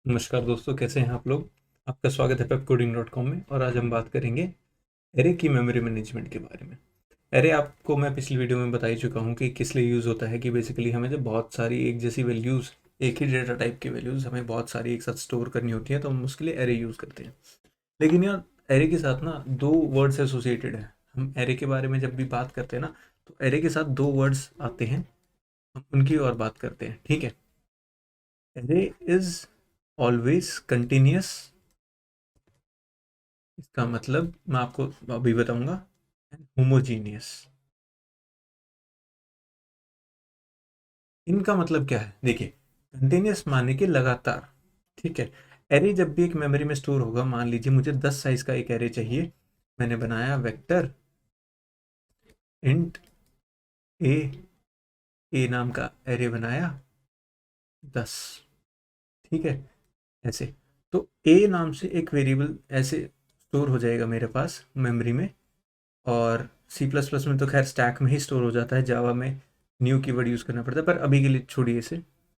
नमस्कार दोस्तों, कैसे हैं आप लोग। आपका स्वागत है pepcoding.com में। और आज हम बात करेंगे एरे की मेमोरी मैनेजमेंट के बारे में। एरे आपको मैं पिछली वीडियो में बता ही चुका हूँ कि किस लिए यूज़ होता है। कि बेसिकली हमें जब बहुत सारी एक जैसी वैल्यूज़, एक ही डेटा टाइप की वैल्यूज़ हमें बहुत सारी एक साथ स्टोर करनी होती है, तो हम उसके लिए एरे यूज़ करते हैं। लेकिन यार, एरे के साथ ना दो वर्ड्स एसोसिएटेड हैं। हम एरे के बारे में जब भी बात करते हैं ना, तो एरे के साथ दो वर्ड्स आते हैं, हम उनकी और बात करते हैं। ठीक है। Array is always continuous. इसका मतलब मैं आपको अभी बताऊंगा। होमोजीनियस, इनका मतलब क्या है देखिए। कंटिन्यूस माने कि लगातार। ठीक है। एरे जब भी एक मेमोरी में स्टोर होगा, मान लीजिए मुझे 10 साइज का एक एरे चाहिए। मैंने बनाया वेक्टर इंट ए, ए नाम का एरे बनाया 10। ठीक है। ऐसे तो ए नाम से एक वेरिएबल ऐसे स्टोर हो जाएगा मेरे पास मेमोरी में। और सी प्लस प्लस में तो खैर स्टैक में ही स्टोर हो जाता है। जावा में न्यू कीवर्ड यूज़ करना पड़ता है, पर अभी के लिए छोड़िए इसे।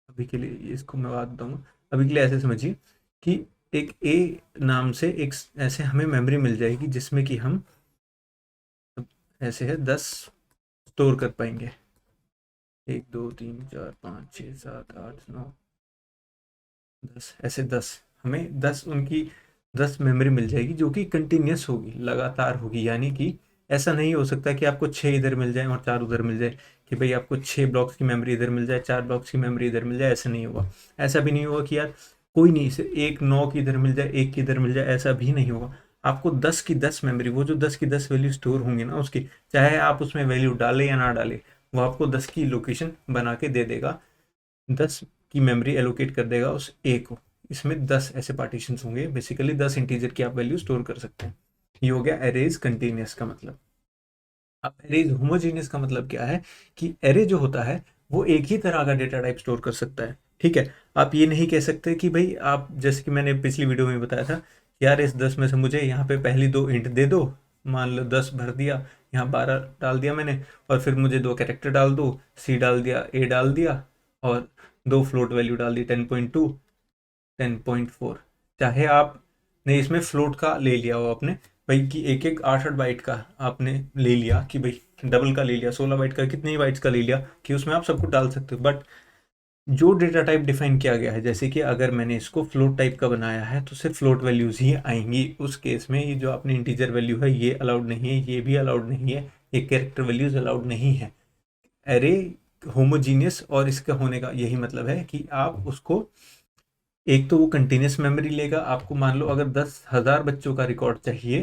अभी के लिए इसको मैं बात बताऊंगा। अभी के लिए ऐसे समझिए कि एक ए नाम से एक ऐसे हमें मेमोरी मिल जाएगी, जिसमें कि हम ऐसे है 10 स्टोर कर पाएंगे। 1 2 3 4 5 6 7 8 9 10, ऐसे 10 हमें 10 उनकी 10 मेमोरी मिल जाएगी, जो कि कंटिन्यूस होगी, लगातार होगी। यानी कि ऐसा नहीं हो सकता कि आपको 6 इधर मिल जाए और 4 उधर मिल जाए, कि भाई आपको 6 ब्लॉक्स की मेमोरी इधर मिल जाए, 4 ब्लॉक्स की मेमोरी इधर मिल जाए। ऐसा नहीं होगा। ऐसा भी नहीं होगा कि यार कोई नहीं, इसे एक 9 की इधर मिल जाए, एक की इधर मिल जाए, ऐसा भी नहीं होगा। आपको 10 की 10 मेमोरी, वो जो 10 की 10 वैल्यू स्टोर होंगी ना उसकी, चाहे आप उसमें वैल्यू डालें या ना डालें, वो आपको 10 की लोकेशन बना के दे देगा। 10 की मेमोरी एलोकेट कर देगा उस ए को। इसमें 10 ऐसे पार्टीशन होंगे। बेसिकली 10 इंटीजर की आप वैल्यू स्टोर कर सकते हैं। ये हो गया एरेज कंटिन्यूस का मतलब। अब एरेज होमोजीनियस का मतलब क्या है कि एरे जो होता है वो एक ही तरह का डेटा टाइप स्टोर कर सकता है। ठीक है। आप ये नहीं कह सकते कि भाई, आप जैसे कि मैंने पिछली वीडियो में बताया था, यार इस 10 में से मुझे यहाँ पे पहली दो इंट दे दो। मान लो 10 भर दिया, यहाँ 12 डाल दिया मैंने, और फिर मुझे दो कैरेक्टर डाल दो, सी डाल दिया, ए डाल दिया, और दो फ्लोट वैल्यू डाल दी, 10.2, 10.4। चाहे आपने इसमें फ्लोट का ले लिया हो आपने, भाई कि एक एक 8 8 बाइट का आपने ले लिया, कि भाई डबल का ले लिया, 16 बाइट का, कितने ही बाइट्स का ले लिया, कि उसमें आप सब कुछ डाल सकते हो। बट जो डेटा टाइप डिफाइन किया गया है, जैसे कि अगर मैंने इसको फ्लोट टाइप का बनाया है, तो सिर्फ फ्लोट वैल्यूज ही आएंगी उस केस में। ये जो आपने इंटीजर वैल्यू है ये अलाउड नहीं है, ये भी अलाउड नहीं है, ये कैरेक्टर वैल्यूज अलाउड नहीं है। एरे होमोजीनियस और इसका होने का यही मतलब है कि आप उसको, एक तो वो कंटिन्यूस मेमोरी लेगा। आपको मान लो अगर 10,000 बच्चों का रिकॉर्ड चाहिए,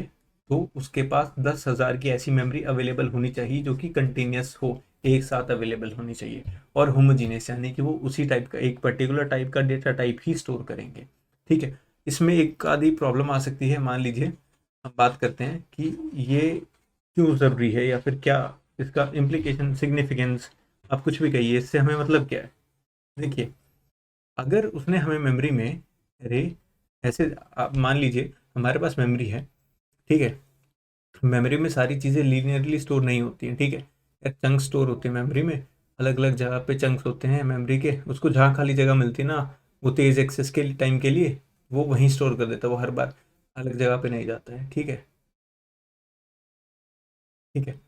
तो उसके पास 10,000 की ऐसी मेमोरी अवेलेबल होनी चाहिए जो कि कंटिन्यूस हो, एक साथ अवेलेबल होनी चाहिए। और होमोजीनियस यानी कि वो उसी टाइप का, एक पर्टिकुलर टाइप का डेटा टाइप ही स्टोर करेंगे। ठीक है। इसमें एक आधी प्रॉब्लम आ सकती है। मान लीजिए हम बात करते हैं कि ये क्यों ज़रूरी है, या फिर क्या इसका इम्प्लीकेशन, सिग्निफिकेंस, आप कुछ भी कहिए, इससे हमें मतलब क्या है। देखिए, अगर उसने हमें मेमोरी में, अरे ऐसे आप मान लीजिए हमारे पास मेमोरी है। ठीक है। मेमोरी में सारी चीज़ें लीनियरली स्टोर नहीं होती हैं। ठीक है। एक चंक स्टोर होते हैं मेमोरी में, अलग अलग जगह पे चंक्स होते हैं मेमोरी के। उसको जहाँ खाली जगह मिलती है ना, वो तेज़ एक्सेस के टाइम के लिए वो वहीं स्टोर कर देता है, वो हर बार अलग जगह पे नहीं जाता है। ठीक है। ठीक है।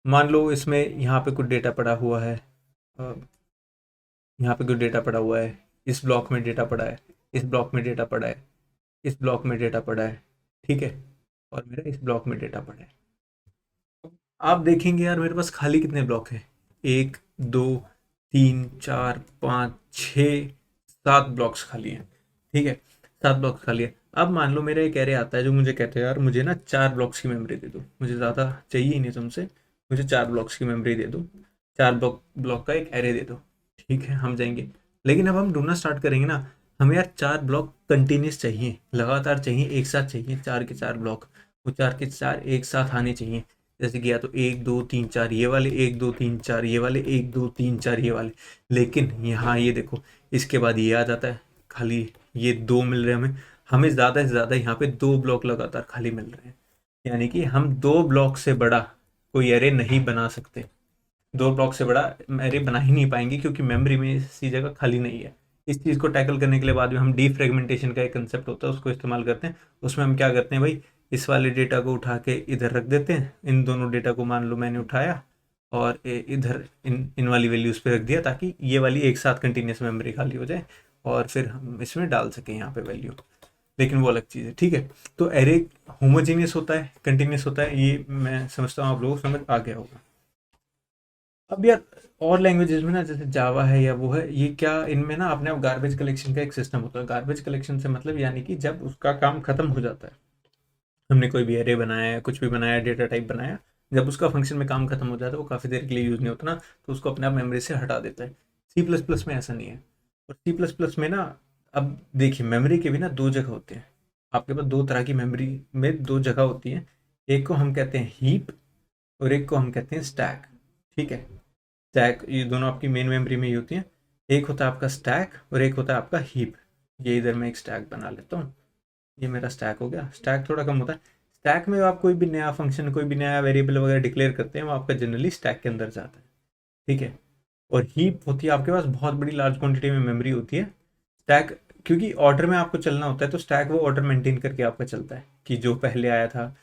मान लो इसमें यहाँ पे कुछ डेटा पड़ा हुआ है, अ, यहाँ पे कुछ डेटा पड़ा हुआ है, इस ब्लॉक में डेटा पड़ा है, इस ब्लॉक में डेटा पड़ा है, इस ब्लॉक में डेटा पड़ा है। ठीक है। और मेरा इस ब्लॉक में डेटा पड़ा है। आप देखेंगे यार मेरे पास खाली कितने ब्लॉक हैं। 1 2 3 4 5 6 7 ब्लॉक्स खाली हैं। ठीक है। 7 ब्लॉक्स खाली है। अब मान लो मेरा एक एरे आता है जो मुझे कहता है, यार मुझे ना 4 ब्लॉक्स की मेमोरी दे दो, मुझे ज़्यादा चाहिए ही नहीं तुमसे, मुझे 4 ब्लॉक्स की मेमोरी दे दो, 4 ब्लॉक ब्लॉक का एक एरे दे दो। ठीक है, हम जाएंगे। लेकिन अब हम ढूंढना स्टार्ट करेंगे ना, हमें यार 4 ब्लॉक कंटिन्यूस चाहिए, लगातार चाहिए, एक साथ चाहिए, 4 के 4 ब्लॉक। वो 4 के 4 एक साथ आने चाहिए। जैसे कि या तो 1 2 3 4 ये वाले, 1 2 3 4 ये वाले, 1 2 3 4 ये वाले। लेकिन यहाँ ये देखो, इसके बाद ये आ जाता है खाली, ये दो मिल रहे हैं हमें। हमें ज़्यादा से ज़्यादा यहाँ पे 2 ब्लॉक लगातार खाली मिल रहे हैं। यानी कि हम 2 ब्लॉक से बड़ा कोई एरे नहीं बना सकते। 2 ब्लॉक से बड़ा एरे बना ही नहीं पाएंगे, क्योंकि मेमोरी में इसी जगह खाली नहीं है। इस चीज़ को टैकल करने के लिए बाद में हम डीफ्रेगमेंटेशन का एक कंसेप्ट होता है उसको इस्तेमाल करते हैं। उसमें हम क्या करते हैं भाई, इस वाले डेटा को उठा के इधर रख देते हैं, इन दोनों डेटा को मान लो मैंने उठाया और इधर इन वाली वैल्यूज़ पे रख दिया ताकि ये वाली एक साथ कंटिन्यूस मेमोरी खाली हो जाए और फिर हम इसमें डाल सकें यहाँ पे वैल्यू। लेकिन वो अलग चीज़ है, ठीक है। तो एरे होमोजीनियस होता है, कंटिन्यूस होता है, ये मैं समझता हूँ आप लोगों को समझ आ गया होगा। अब यार और लैंग्वेजेस में ना जैसे जावा है या वो है, ये क्या इनमें ना अपने आप गार्बेज कलेक्शन का एक सिस्टम होता है। गार्बेज कलेक्शन से मतलब यानी कि जब उसका काम खत्म हो जाता है, हमने कोई भी एरे बनाया है, कुछ भी बनाया, डेटा टाइप बनाया, जब उसका फंक्शन में काम खत्म हो जाता है, वो काफ़ी देर के लिए यूज़ नहीं होता ना, तो उसको अपने आप मेमोरी से हटा देता है। सी प्लस प्लस में ऐसा नहीं है। और सी प्लस प्लस में ना, अब देखिए मेमोरी के भी ना दो जगह होते हैं। आपके पास दो तरह की मेमोरी में दो जगह होती है। एक को हम कहते हैं हीप और एक को हम कहते हैं स्टैक, ठीक है। स्टैक ये दोनों आपकी मेन मेमोरी में ही होती हैं। एक होता है आपका स्टैक और एक होता है आपका हीप। ये इधर मैं एक स्टैक बना लेता हूँ, ये मेरा स्टैक हो गया। स्टैक थोड़ा कम होता है। स्टैक में आप कोई भी नया फंक्शन, कोई भी नया वेरिएबल वगैरह डिक्लेयर करते हैं, वो आपका जनरली स्टैक के अंदर जाता है, ठीक है। और हीप होती है आपके पास बहुत बड़ी लार्ज क्वांटिटी में मेमोरी होती है। स्टैक क्योंकि ऑर्डर में आपको चलना होता है, तो स्टैक वो ऑर्डर मेंटेन करके आपका चलता है कि जो पहले आया था,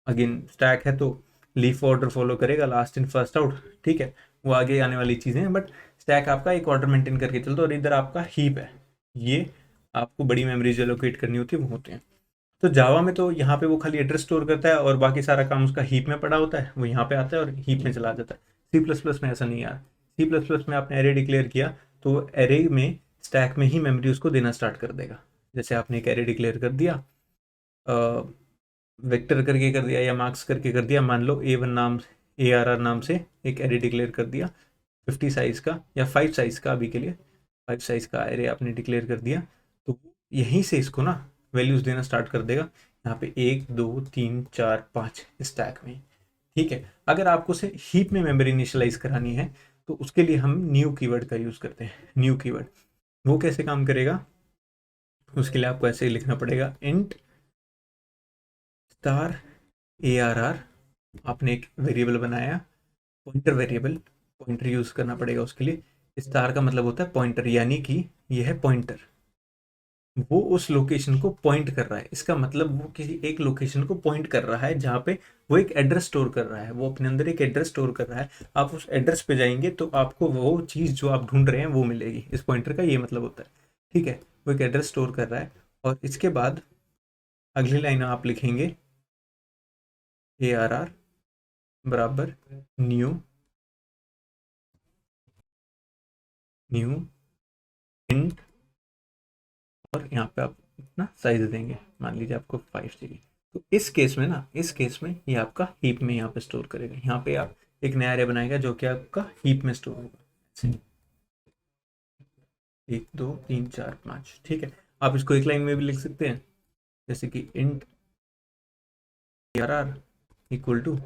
अगेन स्टैक है तो लीफ ऑर्डर फॉलो करेगा, लास्ट इन फर्स्ट आउट, ठीक है। वो आगे आने वाली चीज़ें हैं, बट स्टैक आपका एक ऑर्डर मेंटेन करके चलता है। और इधर आपका हीप है, ये आपको बड़ी मेमोरीज एलोकेट करनी होती है, वो होते हैं। तो जावा में तो यहाँ पे वो खाली एड्रेस स्टोर करता है और बाकी सारा काम उसका हीप में पड़ा होता है, वो यहाँ पे आता है और हीप में चला जाता है। सी प्लस प्लस में ऐसा नहीं है। सी प्लस प्लस में आपने एरे डिक्लेयर किया तो एरे में स्टैक में ही मेमोरी उसको देना स्टार्ट कर देगा। जैसे आपने एक एरे डिक्लेयर कर दिया, वेक्टर करके कर दिया या मार्क्स करके कर दिया, मान लो A1 नाम, ARR नाम से एक एरे डिक्लेयर कर दिया 50 साइज़ का या 5 साइज़ का, अभी के लिए 5 साइज़ का एरे आपने डिक्लेयर कर दिया, तो यहीं से इसको ना वैल्यूज़ देना स्टार्ट कर देगा। यहाँ पे 1 2 3 4 5 स्टैक में, ठीक है। अगर आपको से हीप में मेमोरी इनिशियलाइज करानी है तो उसके लिए हम न्यू कीवर्ड का यूज़ करते हैं। न्यू कीवर्ड वो कैसे काम करेगा, उसके लिए आपको ऐसे ही लिखना पड़ेगा, इंट स्टार ARR। आपने एक वेरिएबल बनाया, पॉइंटर वेरिएबल, पॉइंटर यूज़ करना पड़ेगा उसके लिए। स्टार का मतलब होता है पॉइंटर, यानी कि यह है पॉइंटर, वो उस लोकेशन को पॉइंट कर रहा है। इसका मतलब वो किसी एक लोकेशन को पॉइंट कर रहा है जहाँ पे वो एक एड्रेस स्टोर कर रहा है, वो अपने अंदर एक एड्रेस स्टोर कर रहा है। आप उस एड्रेस पे जाएंगे तो आपको वो चीज़ जो आप ढूंढ रहे हैं वो मिलेगी। इस पॉइंटर का ये मतलब होता है, ठीक है। वो एक एड्रेस स्टोर कर रहा है। और इसके बाद अगली लाइन आप लिखेंगे ARR बराबर न्यू न्यू इंट, और यहाँ पे आप अपना साइज देंगे, मान लीजिए आपको 5 चाहिए। तो इस केस में ना, इस केस में ये आपका हीप में यहाँ पे स्टोर करेगा। यहाँ पे आप एक नया एरे बनाएगा जो कि आपका हीप में स्टोर होगा। 1 2 3 4 5, ठीक है। आप इसको एक लाइन में भी लिख सकते हैं, जैसे कि int ARR equal to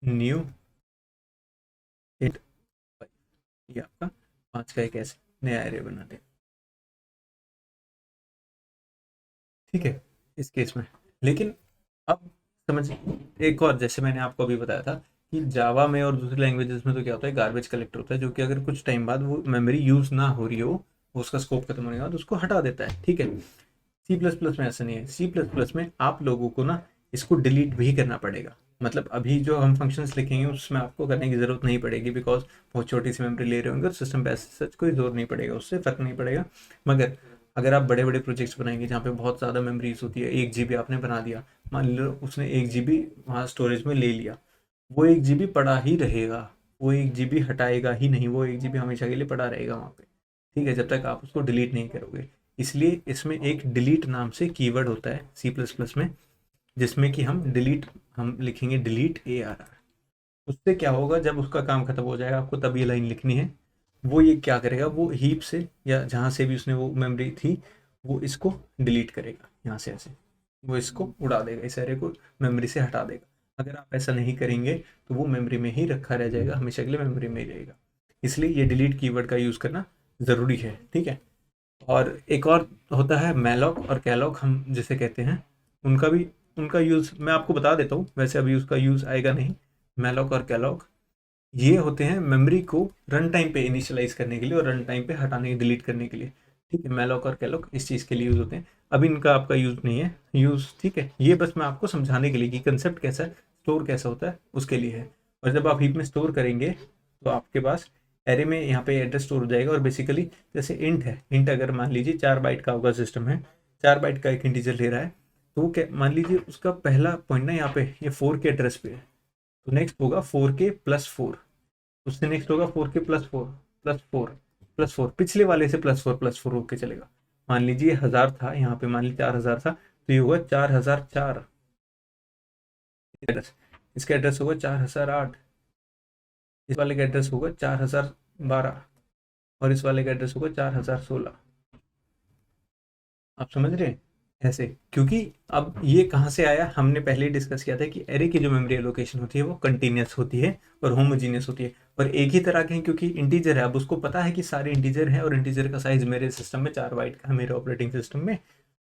new int 5। ये आपका 5 का एक ऐसे नया एरे बना दे, ठीक है, इस केस में। लेकिन अब समझ, एक और जैसे मैंने आपको अभी बताया था कि जावा में और दूसरी लैंग्वेजेस में तो क्या होता है, गार्बेज कलेक्टर होता है, जो कि अगर कुछ टाइम बाद वो मेमोरी यूज़ ना हो रही हो, वो उसका स्कोप खत्म होने के बाद उसको हटा देता है, ठीक है। सी प्लस प्लस में ऐसा नहीं है। सी प्लस प्लस में आप लोगों को ना इसको डिलीट भी करना पड़ेगा। मतलब अभी जो हम फंक्शंस लिखेंगे उसमें आपको करने की ज़रूरत नहीं पड़ेगी, बिकॉज बहुत छोटी सी मेमोरी ले रहे होंगे और सिस्टम पे सच कोई जोर नहीं पड़ेगा, उससे फ़र्क नहीं पड़ेगा। मगर अगर आप बड़े बड़े प्रोजेक्ट्स बनाएंगे जहाँ पे बहुत ज़्यादा मेमोरीज होती है, 1 GB आपने बना दिया, मान लो उसने 1 GB वहाँ स्टोरेज में ले लिया, वो 1 GB पड़ा ही रहेगा, वो 1 GB हटाएगा ही नहीं, वो 1 GB हमेशा के लिए पड़ा रहेगा वहाँ पे, ठीक है, जब तक आप उसको डिलीट नहीं करोगे। इसलिए इसमें एक डिलीट नाम से कीवर्ड होता है सी प्लस प्लस में, जिसमें कि हम लिखेंगे डिलीट ARR। उससे क्या होगा, जब उसका काम खत्म हो जाएगा, आपको तब ये लाइन लिखनी है, वो ये क्या करेगा, वो हीप से या जहाँ से भी उसने वो मेमोरी थी, वो इसको डिलीट करेगा यहाँ से ऐसे, वो इसको उड़ा देगा, इस एरे को मेमोरी से हटा देगा। अगर आप ऐसा नहीं करेंगे तो वो मेमोरी में ही रखा रह जाएगा, हमेशा के लिए मेमोरी में ही रहेगा। इसलिए ये डिलीट कीवर्ड का यूज़ करना ज़रूरी है, ठीक है। और एक और होता है मैलॉक और कैलॉक, हम जिसे कहते हैं, उनका भी, उनका यूज़ मैं आपको बता देता हूँ, वैसे अभी उसका यूज़ आएगा नहीं। मैलॉक और कैलॉक ये होते हैं मेमोरी को रन टाइम पे इनिशियलाइज करने के लिए और रन टाइम पे हटाने डिलीट करने के लिए, ठीक है, मैलॉक और कैलॉक इस चीज़ के लिए यूज़ होते हैं। अभी इनका आपका यूज़ नहीं है यूज़, ठीक है। ये बस मैं आपको समझाने के लिए कि कंसेप्ट कैसा है, स्टोर कैसा होता है, उसके लिए है। और जब आप हीप में स्टोर करेंगे तो आपके पास एरे में यहाँ पे एड्रेस स्टोर हो जाएगा। और बेसिकली जैसे इंट है, इंट अगर मान लीजिए 4 बाइट का होगा सिस्टम है, 4 बाइट का एक इंटीजर ले रहा है, तो क्या मान लीजिए उसका पहला पॉइंट ना यहाँ पे ये 4 के एड्रेस पे है, तो नेक्स्ट होगा 4K प्लस 4, उससे नेक्स्ट होगा 4K प्लस 4 प्लस 4 प्लस 4, पिछले वाले से प्लस 4 होके चलेगा। मान लीजिए 1000 था, यहाँ पे मान लीजिए 4000 था, तो ये होगा 4004 एड्रेस। इसका एड्रेस होगा 4008, इस वाले का एड्रेस होगा 4012, और इस वाले का एड्रेस होगा 4016। आप समझ रहे हैं ऐसे, क्योंकि अब ये कहाँ से आया, हमने पहले ही डिस्कस किया था कि एरे की जो मेमोरी एलोकेशन होती है वो कंटिन्यूस होती है और होमोजीनियस होती है, और एक ही तरह के हैं, क्योंकि इंटीजर है। अब उसको पता है कि सारे इंटीजर हैं और इंटीजर का साइज मेरे सिस्टम में 4 बाइट का है, मेरे ऑपरेटिंग सिस्टम में,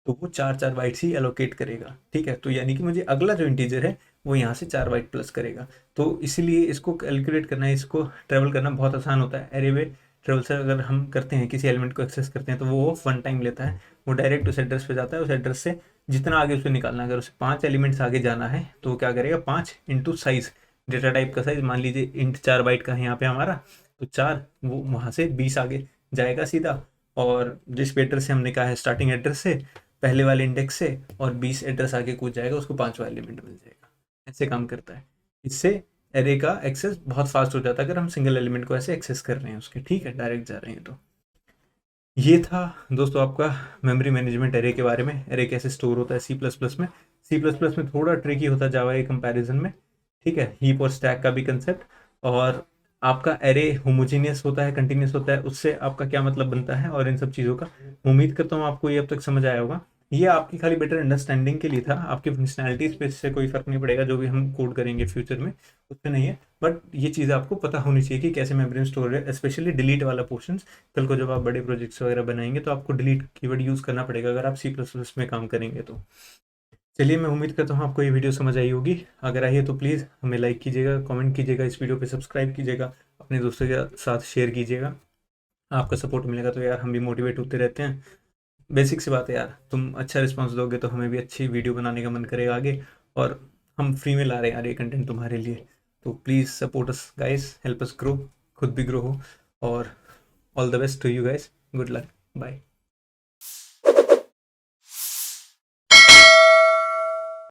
तो वो 4 बाइट्स ही एलोकेट करेगा। ठीक है, तो यानी कि मुझे अगला जो इंटीजर है वो यहाँ से 4 बाइट प्लस करेगा। तो इसीलिए इसको कैलकुलेट करना, इसको ट्रेवल करना बहुत आसान होता है। एरे में ट्रेवल से अगर हम करते हैं, किसी एलिमेंट को एक्सेस करते हैं, तो वो 1 टाइम लेता है, वो डायरेक्ट उस एड्रेस पे जाता है, उस एड्रेस से जितना आगे उसे निकालना है, अगर उसे 5 एलिमेंट्स आगे जाना है तो क्या करेगा, 5 इंटू साइज, डेटा टाइप का साइज, मान लीजिए इंट 4 बाइट का है यहाँ पे हमारा, तो 4 वो वहाँ से 20 आगे जाएगा सीधा, और जिस एड्रेस से हमने कहा है स्टार्टिंग एड्रेस से, पहले वाले इंडेक्स से, और 20 एड्रेस आगे कूद जाएगा, उसको 5वां एलिमेंट मिल जाएगा। ऐसे काम करता है। इससे एरे का एक्सेस बहुत फास्ट हो जाता है अगर हम सिंगल एलिमेंट को ऐसे एक्सेस कर रहे हैं उसके, ठीक है, डायरेक्ट जा रहे हैं। तो ये था दोस्तों आपका मेमोरी मैनेजमेंट एरे के बारे में, एरे कैसे स्टोर होता है सी प्लस प्लस में। सी प्लस प्लस में थोड़ा ट्रिकी होता है जावा के कंपैरिजन में, ठीक है, हीप और स्टैक का भी कंसेप्ट। और आपका एरे होमोजीनियस होता है, कंटिन्यूस होता है, उससे आपका क्या मतलब बनता है और इन सब चीज़ों का उम्मीद करता हूँ आपको ये अब तक समझ आया होगा। ये आपकी खाली बेटर अंडरस्टैंडिंग के लिए था, आपकी फंक्शनैलिटीज पे इससे कोई फर्क नहीं पड़ेगा, जो भी हम कोड करेंगे फ्यूचर में उस पर नहीं है। बट ये चीज़ आपको पता होनी चाहिए कि कैसे मेमोरी स्टोर है, स्पेशली डिलीट वाला पोर्शन। कल को जब आप बड़े प्रोजेक्ट्स वगैरह बनाएंगे तो आपको डिलीट कीवर्ड यूज़ करना पड़ेगा अगर आप सी प्लस प्लस में काम करेंगे तो। चलिए, मैं उम्मीद करता हूँ आपको ये वीडियो समझ आई होगी। अगर आई है तो प्लीज़ हमें लाइक कीजिएगा, कमेंट कीजिएगा, इस वीडियो पे सब्सक्राइब कीजिएगा, अपने दोस्तों के साथ शेयर कीजिएगा। आपका सपोर्ट मिलेगा तो यार हम भी मोटिवेट होते रहते हैं। बेसिक सी बात है यार, तुम अच्छा रिस्पॉन्स दोगे तो हमें भी अच्छी वीडियो बनाने का मन करेगा आगे, और हम फ्री में ला रहे हैं यार ये कंटेंट तुम्हारे लिए। तो please support us guys, help us grow, खुद भी ग्रो हो, और all the best to you guys, good luck, bye.